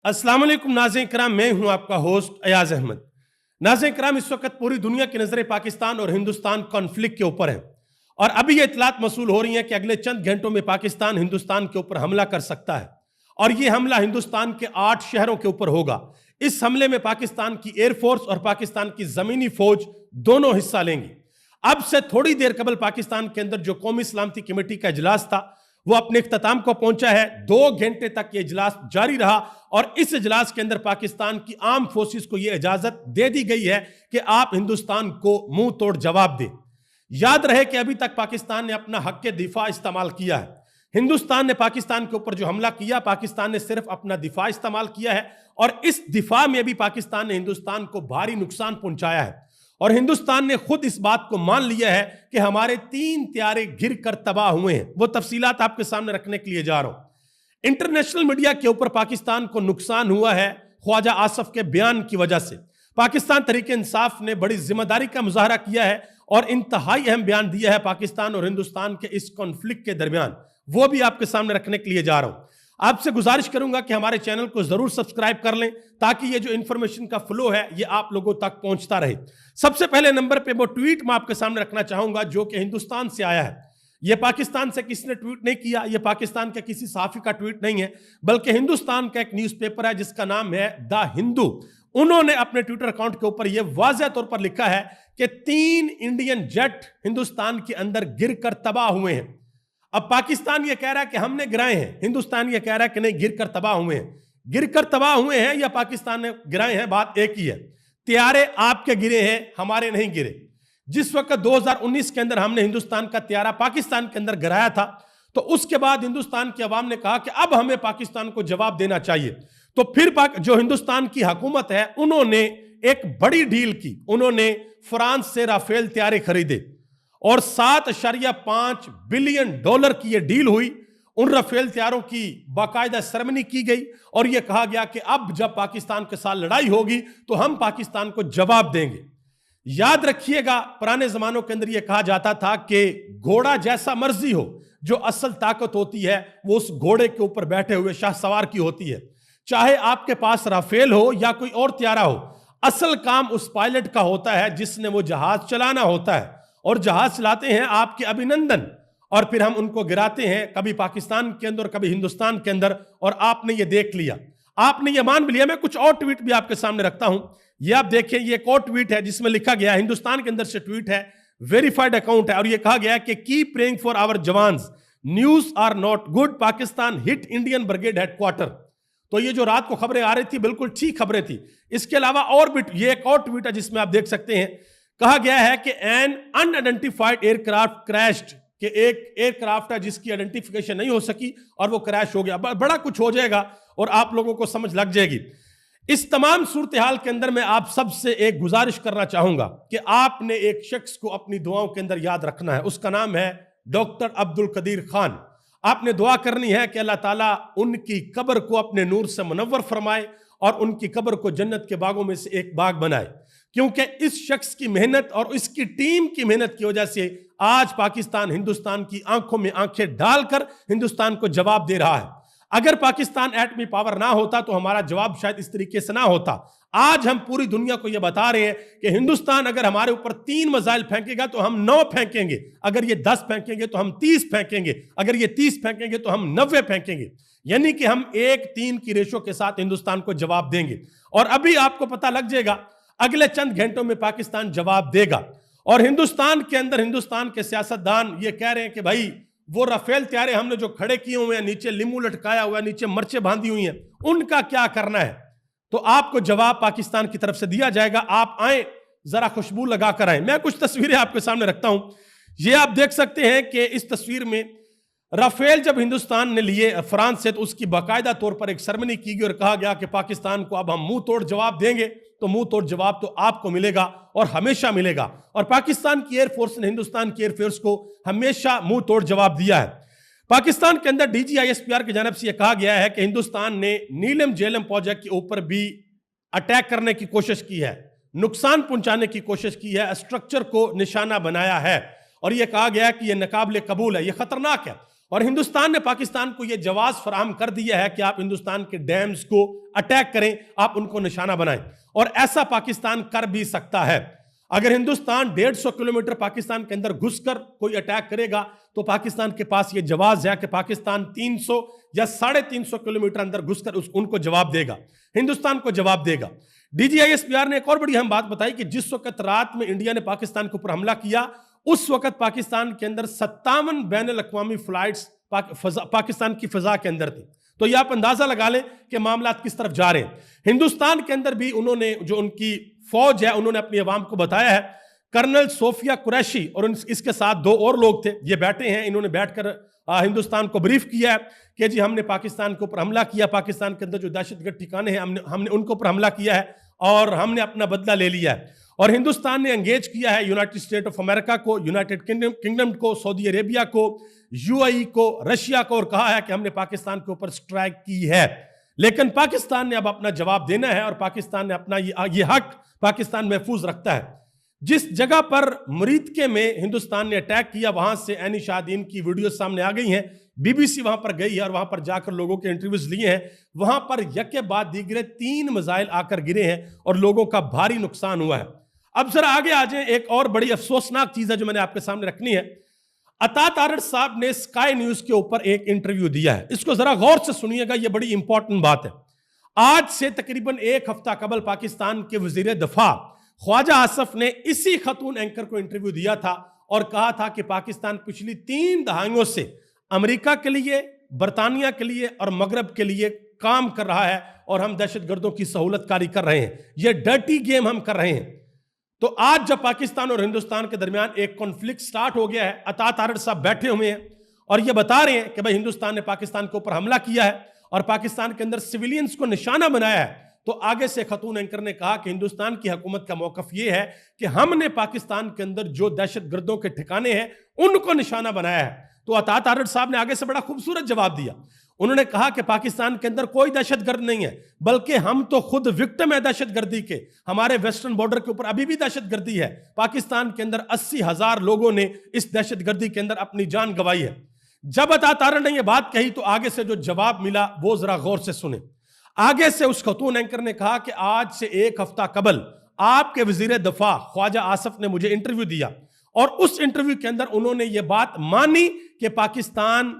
अस्सलाम वालेकुम नाज़रीन किराम, मैं हूं आपका होस्ट अयाज अहमद। नाज़रीन किराम, इस वक्त पूरी दुनिया की नज़रें पाकिस्तान और हिंदुस्तान कॉन्फ्लिक्ट के ऊपर है और अभी ये इतलात मसूल हो रही है कि अगले चंद घंटों में पाकिस्तान हिंदुस्तान के ऊपर हमला कर सकता है और ये हमला हिंदुस्तान के 8 शहरों के ऊपर होगा। इस हमले में पाकिस्तान की एयरफोर्स और पाकिस्तान की ज़मीनी फौज दोनों हिस्सा लेंगी। अब से थोड़ी देर कबल पाकिस्तान के अंदर जो कौमी सलामती कमेटी का इजलास था वो अपने इख्तिताम को पहुंचा है। 2 घंटे तक ये इजलास जारी रहा और इस इजलास के अंदर पाकिस्तान की आर्म फोर्सेस को ये इजाजत दे दी गई है कि आप हिंदुस्तान को मुंह तोड़ जवाब दें। याद रहे कि अभी तक पाकिस्तान ने अपना हक के दिफा इस्तेमाल किया है। हिंदुस्तान ने पाकिस्तान के ऊपर जो हमला किया, पाकिस्तान ने सिर्फ अपना दिफा इस्तेमाल किया है और इस दिफा में भी पाकिस्तान ने हिंदुस्तान को भारी नुकसान पहुंचाया है और हिंदुस्तान ने खुद इस बात को मान लिया है कि हमारे 3 त्यारे गिर कर तबाह हुए हैं। वो तफसीलात आपके सामने रखने के लिए जा रहा हूं। इंटरनेशनल मीडिया के ऊपर पाकिस्तान को नुकसान हुआ है ख्वाजा आसफ के बयान की वजह से। पाकिस्तान तहरीक इंसाफ ने बड़ी जिम्मेदारी का मुजाहरा किया है और इंतहाई अहम बयान दिया है पाकिस्तान और हिंदुस्तान के इस कॉन्फ्लिक्ट के दरमियान। वो भी आपके सामने रखने के लिए जा रहा हूं। आपसे गुजारिश करूंगा कि हमारे चैनल को जरूर सब्सक्राइब कर लें ताकि ये जो इंफॉर्मेशन का फ्लो है ये आप लोगों तक पहुंचता रहे। सबसे पहले नंबर पे वो ट्वीट मैं आपके सामने रखना चाहूंगा जो कि हिंदुस्तान से आया है। ये पाकिस्तान से किसी ने ट्वीट नहीं किया, ये पाकिस्तान के किसी सहाफी का ट्वीट नहीं है, बल्कि हिंदुस्तान का एक न्यूज़पेपर है जिसका नाम है द हिंदू। उन्होंने अपने ट्विटर अकाउंट के ऊपर यह वाज़ेह तौर पर लिखा है कि 3 इंडियन जेट हिंदुस्तान के अंदर गिर कर तबाह हुए हैं। अब पाकिस्तान ये कह रहा है कि हमने गिराए हैं, हिंदुस्तान ये कह रहा है कि नहीं गिर कर तबाह हुए हैं। गिर कर तबाह हुए हैं या पाकिस्तान ने गिराए हैं, बात एक ही है। त्यारे आपके गिरे हैं, हमारे नहीं गिरे। जिस वक्त 2019 के अंदर हमने हिंदुस्तान का त्यारा पाकिस्तान के अंदर गिराया था तो उसके बाद हिंदुस्तान की आवाम ने कहा कि अब हमें पाकिस्तान को जवाब देना चाहिए। तो फिर जो हिंदुस्तान की हुकूमत है उन्होंने एक बड़ी डील की। उन्होंने फ्रांस से राफेल त्यारे खरीदे और $7.5 बिलियन की यह डील हुई। उन राफेल त्यारों की बाकायदा सेरेमनी की गई और यह कहा गया कि अब जब पाकिस्तान के साथ लड़ाई होगी तो हम पाकिस्तान को जवाब देंगे। याद रखिएगा, पुराने जमानों के अंदर यह कहा जाता था कि घोड़ा जैसा मर्जी हो, जो असल ताकत होती है वो उस घोड़े के ऊपर बैठे हुए शाहसवार की होती है। चाहे आपके पास राफेल हो या कोई और त्यारा हो, असल काम उस पायलट का होता है जिसने वो जहाज चलाना होता है। और जहाज चलाते हैं आपके अभिनंदन और फिर हम उनको गिराते हैं, कभी पाकिस्तान के अंदर कभी हिंदुस्तान के अंदर, और आपने ये देख लिया, आपने ये मान भी लिया। मैं कुछ और ट्वीट भी आपके सामने रखता हूं, ये आप देखें। ये एक और ट्वीट है जिसमें लिखा गया, हिंदुस्तान के अंदर से ट्वीट है, वेरीफाइड अकाउंट है और ये कहा गया है कि keep praying for our jawans, news are not good, Pakistan hit Indian brigade headquarter. तो ये जो रात को खबरें आ रही थी बिल्कुल ठीक खबरें थी। इसके अलावा और भी ये एक और ट्वीट है जिसमें आप देख सकते हैं, कहा गया है कि एन अनआइडेंटिफाइड एयरक्राफ्ट क्रैश्ड, कि एक एयरक्राफ्ट है जिसकी आइडेंटिफिकेशन नहीं हो सकी और वो क्रैश हो गया। बड़ा कुछ हो जाएगा और आप लोगों को समझ लग जाएगी। इस तमाम सूरत हाल के अंदर मैं आप सबसे एक गुजारिश करना चाहूंगा कि आपने एक शख्स को अपनी दुआओं के अंदर याद रखना है। उसका नाम है डॉक्टर अब्दुल कदीर खान। आपने दुआ करनी है कि अल्लाह ताला उनकी कब्र को अपने नूर से मुनव्वर फरमाए और उनकी कब्र को जन्नत के बागों में से एक बाग बनाए, क्योंकि इस शख्स की मेहनत और इसकी टीम की मेहनत की वजह से आज पाकिस्तान हिंदुस्तान की आंखों में आंखें डालकर हिंदुस्तान को जवाब दे रहा है। अगर पाकिस्तान एटमी पावर ना होता तो हमारा जवाब शायद इस तरीके से ना होता। आज हम पूरी दुनिया को यह बता रहे हैं कि हिंदुस्तान अगर हमारे ऊपर 3 मिसाइल फेंकेगा तो हम 9 फेंकेंगे, अगर ये 10 फेंकेंगे तो हम 30 फेंकेंगे, अगर ये 30 फेंकेंगे तो हम 90 फेंकेंगे। यानी कि हम 1-3 की रेशो के साथ हिंदुस्तान को जवाब देंगे। और अभी आपको पता लग जाएगा अगले चंद घंटों में पाकिस्तान जवाब देगा। और हिंदुस्तान के अंदर हिंदुस्तान के सियासतदान ये कह रहे हैं कि भाई वो राफेल त्यारे हमने जो खड़े किए हुए हैं, नीचे लिमू लटकाया हुआ है, नीचे मर्चें बांधी हुई हैं, उनका क्या करना है। तो आपको जवाब पाकिस्तान की तरफ से दिया जाएगा। आप आए, जरा खुशबू लगा कर आए। मैं कुछ तस्वीरें आपके सामने रखता हूं। ये आप देख सकते हैं कि इस तस्वीर में राफेल जब हिंदुस्तान ने लिए फ्रांस से तो उसकी बाकायदा तौर पर एक सेरेमनी की गई और कहा गया कि पाकिस्तान को अब हम मुंह तोड़ जवाब देंगे। तो मुंह तोड़ जवाब तो आपको मिलेगा और हमेशा मिलेगा। और पाकिस्तान की एयरफोर्स ने हिंदुस्तान की एयरफोर्स को हमेशा मुंह तोड़ जवाब दिया है। पाकिस्तान के अंदर DGISPR की जानब से यह कहा गया है कि हिंदुस्तान ने नीलम झेलम प्रोजेक्ट के ऊपर भी अटैक करने की कोशिश की है, नुकसान पहुंचाने की कोशिश की है, स्ट्रक्चर को निशाना बनाया है और यह कहा गया कि यह नाकाबिले कबूल है, यह खतरनाक है। اور ہندوستان نے پاکستان کو یہ جواز فراہم کر دیا ہے کہ آپ ہندوستان کے ڈیمز کو اٹیک کریں، آپ ان کو نشانہ بنائیں، اور ایسا پاکستان کر بھی سکتا ہے۔ اگر ہندوستان 150 کلومیٹر پاکستان کے اندر گھس کر کوئی اٹیک کرے گا تو پاکستان کے پاس یہ جواز ہے کہ پاکستان 300 یا 350 کلومیٹر اندر گھس کر ان کو جواب دے گا، ہندوستان کو جواب دے گا۔ DGISPR نے ایک اور بڑی اہم بات بتائی کہ جس وقت رات میں انڈیا نے پاکستان کے اوپر حملہ کیا، اس وقت پاکستان کے اندر 57 بین الاقوامی فلائٹس پاکستان کی فضا کے اندر تھی۔ تو یہ آپ اندازہ لگا لیں کہ معاملات کس طرف جا رہے ہیں۔ ہندوستان کے اندر بھی انہوں نے، جو ان کی فوج ہے، انہوں نے اپنی عوام کو بتایا ہے۔ کرنل صوفیہ قریشی اور اس کے ساتھ 2 اور لوگ تھے، یہ بیٹھے ہیں، انہوں نے بیٹھ کر ہندوستان کو بریف کیا ہے کہ جی ہم نے پاکستان کے اوپر حملہ کیا، پاکستان کے اندر جو دہشت گرد ٹھکانے ہیں ہم نے ان کے اوپر حملہ کیا ہے اور ہم نے اپنا بدلہ لے لیا ہے۔ اور ہندوستان نے انگیج کیا ہے یونائٹڈ اسٹیٹ آف امریکہ کو، یونائٹڈ کنگڈم کو، سعودی عربیہ کو، UAE کو، رشیا کو، اور کہا ہے کہ ہم نے پاکستان کے اوپر اسٹرائک کی ہے۔ لیکن پاکستان نے اب اپنا جواب دینا ہے، اور پاکستان نے اپنا یہ حق پاکستان محفوظ رکھتا ہے۔ جس جگہ پر مریدکے میں ہندوستان نے اٹیک کیا، وہاں سے عینی شاہدین کی ویڈیوز سامنے آ گئی ہیں، BBC وہاں پر گئی ہے اور وہاں پر جا کر لوگوں کے انٹرویوز لیے ہیں۔ وہاں پر یکے بعد دیگرے 3 میزائل آ کر گرے ہیں اور لوگوں کا بھاری نقصان ہوا ہے۔ اب ذرا آگے آ جائیں، ایک اور بڑی افسوسناک چیز ہے جو میں نے آپ کے سامنے رکھنی ہے۔ عطا تارڑ صاحب نے اسکائی نیوز کے اوپر ایک انٹرویو دیا ہے، اس کو ذرا غور سے سنیے گا، یہ بڑی امپورٹنٹ بات ہے۔ آج سے تقریباً 1 ہفتہ قبل پاکستان کے وزیر دفاع خواجہ آصف نے اسی خاتون اینکر کو انٹرویو دیا تھا اور کہا تھا کہ پاکستان پچھلی 3 دہائیوں سے امریکہ کے لیے، برطانیہ کے لیے اور مغرب کے لیے کام کر رہا ہے، اور ہم دہشت گردوں کی سہولت کاری کر رہے ہیں، یہ ڈرٹی گیم ہم کر رہے ہیں۔ تو آج جب پاکستان اور ہندوستان کے درمیان ایک کانفلکٹ سٹارٹ ہو گیا ہے، عطا تارڑ صاحب بیٹھے ہوئے ہیں اور یہ بتا رہے ہیں کہ بھائی ہندوستان نے پاکستان کے اوپر حملہ کیا ہے اور پاکستان کے اندر سویلینز کو نشانہ بنایا ہے، تو آگے سے خاتون اینکر نے کہا کہ ہندوستان کی حکومت کا موقف یہ ہے کہ ہم نے پاکستان کے اندر جو دہشت گردوں کے ٹھکانے ہیں ان کو نشانہ بنایا ہے۔ تو عطا تارڑ صاحب نے آگے سے بڑا خوبصورت جواب دیا، انہوں نے کہا کہ پاکستان کے اندر کوئی دہشت گرد نہیں ہے، بلکہ ہم تو خود وکٹم ہے دہشت گردی کے، ہمارے ویسٹرن بارڈر کے اوپر ابھی بھی دہشت گردی ہے، پاکستان کے اندر 80,000 لوگوں نے اس دہشت گردی کے اندر اپنی جان گنوائی ہے۔ جب عطا تارڑ نے یہ بات کہی تو آگے سے جو جواب ملا وہ ذرا غور سے سنیں۔ آگے سے اس خاتون اینکر نے کہا کہ آج سے 1 ہفتہ قبل آپ کے وزیر دفاع خواجہ آصف نے مجھے انٹرویو دیا، اور اس انٹرویو کے اندر انہوں نے یہ بات مانی کہ پاکستان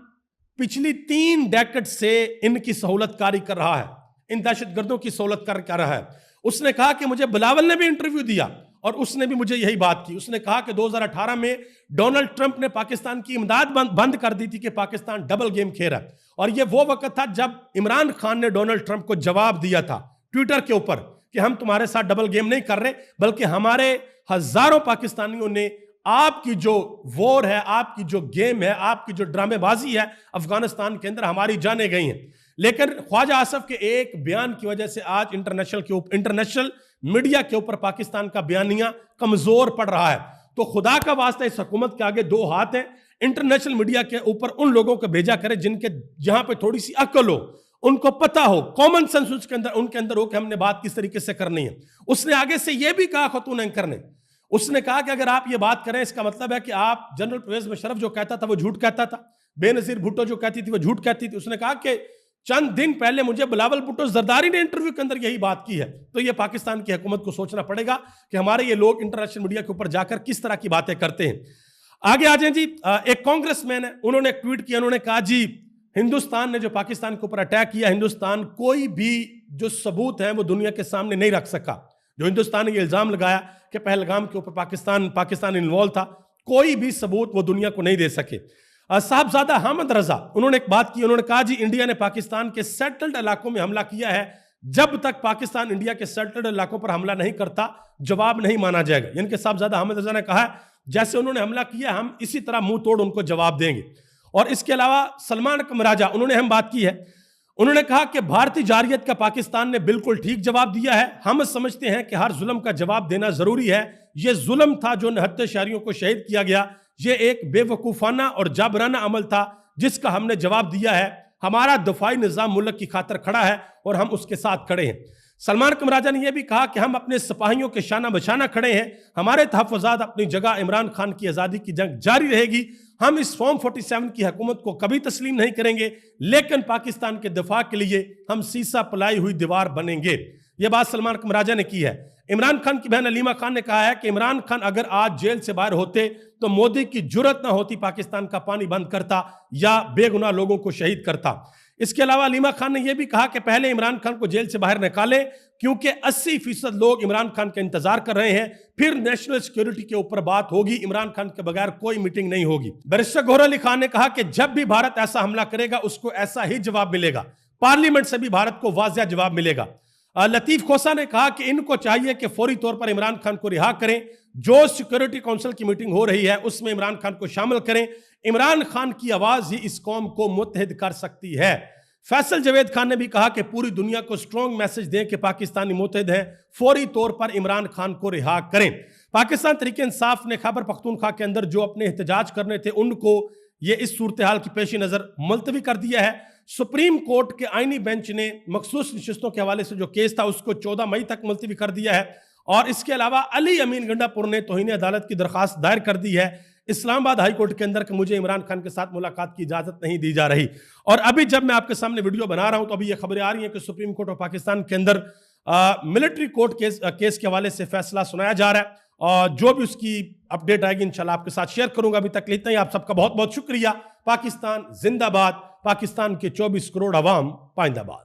پچھلی 3 ڈیکڈ سے ان کی سہولت کاری کر رہا ہے، ان دہشت گردوں کی سہولت کر رہا ہے۔ اس نے کہا کہ مجھے بلاول نے بھی انٹرویو دیا اور اس نے بھی مجھے یہی بات کی، اس نے کہا کہ 2018 میں ڈونلڈ ٹرمپ نے پاکستان کی امداد بند کر دی تھی کہ پاکستان ڈبل گیم کھیل رہا ہے، اور یہ وہ وقت تھا جب عمران خان نے ڈونلڈ ٹرمپ کو جواب دیا تھا ٹویٹر کے اوپر کہ ہم تمہارے ساتھ ڈبل گیم نہیں کر رہے، بلکہ ہمارے ہزاروں پاکستانیوں نے آپ کی جو وار ہے، آپ کی جو گیم ہے، آپ کی جو ڈرامے بازی ہے افغانستان کے اندر، ہماری جانیں گئی ہیں۔ لیکن خواجہ آصف کے ایک بیان کی وجہ سے آج انٹرنیشنل میڈیا کے اوپر پاکستان کا بیانیہ کمزور پڑ رہا ہے۔ تو خدا کا واسطہ اس حکومت کے آگے 2 ہاتھ ہیں، انٹرنیشنل میڈیا کے اوپر ان لوگوں کو بھیجا کرے جن کے جہاں پہ تھوڑی سی عقل ہو، ان کو پتا ہو، کامن سینس ان کے اندر ہو کہ ہم نے بات کس طریقے سے کرنی ہے۔ اس نے آگے سے یہ بھی کہا خاتون اینکر نے، اس نے کہا کہ اگر آپ یہ بات کریں اس کا مطلب ہے کہ آپ جنرل پرویز مشرف جو کہتا تھا وہ جھوٹ کہتا تھا، بے نظیر بھٹو جو کہتی تھی وہ جھوٹ کہتی تھی۔ اس نے کہا کہ چند دن پہلے مجھے بلاول بھٹو زرداری نے انٹرویو کے اندر یہی بات کی ہے۔ تو یہ پاکستان کی حکومت کو سوچنا پڑے گا کہ ہمارے یہ لوگ انٹرنیشنل میڈیا کے اوپر جا کر کس طرح کی باتیں کرتے ہیں۔ آگے آ جائیں جی، ایک کانگریس مین ہے، انہوں نے ایک ٹویٹ کیا، انہوں نے کہا جی ہندوستان نے جو پاکستان کے اوپر اٹیک کیا، ہندوستان کوئی بھی جو ثبوت ہے وہ دنیا کے سامنے نہیں رکھ سکا۔ جو ہندوستان نے یہ الزام لگایا کہ پہلگام کے اوپر پاکستان انوالو تھا، کوئی بھی ثبوت وہ دنیا کو نہیں دے سکے۔ صاحبزادہ حامد رضا انہوں نے ایک بات کی، انہوں نے کہا جی انڈیا نے پاکستان کے سیٹلڈ علاقوں میں حملہ کیا ہے، جب تک پاکستان انڈیا کے سیٹلڈ علاقوں پر حملہ نہیں کرتا جواب نہیں مانا جائے گا۔ یعنی کہ صاحبزادہ حامد رضا نے کہا جیسے انہوں نے حملہ کیا ہم اسی طرح منہ توڑ ان کو جواب دیں گے۔ اور اس کے علاوہ سلمان اکرم راجہ انہوں نے اہم بات کی ہے، انہوں نے کہا کہ بھارتی جارحیت کا پاکستان نے بالکل ٹھیک جواب دیا ہے، ہم سمجھتے ہیں کہ ہر ظلم کا جواب دینا ضروری ہے، یہ ظلم تھا جو 69 شہریوں کو شہید کیا گیا، یہ ایک بے وقوفانہ اور جابرانہ عمل تھا جس کا ہم نے جواب دیا ہے، ہمارا دفاعی نظام ملک کی خاطر کھڑا ہے اور ہم اس کے ساتھ کھڑے ہیں۔ सलमान कमराजा ने यह भी कहा कि हम अपने सिपाहियों के शाना बशाना खड़े हैं, हमारे तहफ़्फ़ुज़ात अपनी जगह, इमरान खान की आज़ादी की जंग जारी रहेगी, हम इस फॉर्म 47 की हुकूमत को कभी तस्लीम नहीं करेंगे, लेकिन पाकिस्तान के दिफा के लिए हम सीसा पलाई हुई दीवार बनेंगे। यह बात सलमान कमराजा ने की है। इमरान खान की बहन अलीमा खान ने कहा है कि इमरान खान अगर आज जेल से बाहर होते तो मोदी की जुर्रत ना होती पाकिस्तान का पानी बंद करता या बेगुनाह लोगों को शहीद करता। इसके अलावा अलीमा खान ने यह भी कहा कि पहले इमरान खान को जेल से बाहर निकालें, क्योंकि 80% लोग इमरान खान का इंतजार कर रहे हैं, फिर नेशनल सिक्योरिटी के ऊपर बात होगी, इमरान खान के बगैर कोई मीटिंग नहीं होगी। बैरिस्टर गौहर अली खान ने कहा कि जब भी भारत ऐसा हमला करेगा उसको ऐसा ही जवाब मिलेगा, पार्लियामेंट से भी भारत को वाज़ेह जवाब मिलेगा। लतीफ खोसा ने कहा कि इनको चाहिए कि फौरी तौर पर इमरान खान को रिहा करें, जो सिक्योरिटी काउंसिल की मीटिंग हो रही है उसमें इमरान खान को शामिल करें, इमरान खान की आवाज ही इस कौम को मुत्तहिद कर सकती है। फैसल जावेद खान ने भी कहा कि पूरी दुनिया को स्ट्रॉन्ग मैसेज दें कि पाकिस्तानी मुत्तहिद हैं, फौरी तौर पर इमरान खान को रिहा करें। पाकिस्तान तहरीक इंसाफ ने खैबर पख्तूनख्वा के अंदर जो अपने एहतजाज करने थे उनको ये इस सूरत हाल की पेश नज़र मुलतवी कर दिया है। सुप्रीम कोर्ट के आईनी बेंच ने मखसूस नशिस्तों के हवाले से जो केस था उसको 14 मई तक मुलतवी कर दिया है, और इसके अलावा अली अमीन गंडापुर ने तौहीन अदालत की दरख्वास्त दायर कर दी है इस्लामाबाद हाई कोर्ट के अंदर कि मुझे इमरान खान के साथ मुलाकात की इजाजत नहीं दी जा रही। और अभी जब मैं आपके सामने वीडियो बना रहा हूं तो अभी ये खबरें आ रही हैं कि सुप्रीम कोर्ट ऑफ पाकिस्तान के अंदर मिलिट्री कोर्ट केस के हवाले से फैसला सुनाया जा रहा है, और जो भी उसकी अपडेट आएगी इंशाल्लाह आपके साथ शेयर करूंगा। अभी तक इतना ही, आप सबका बहुत बहुत शुक्रिया। पाकिस्तान जिंदाबाद, पाकिस्तान के 24 करोड़ अवाम पाइंदाबाद।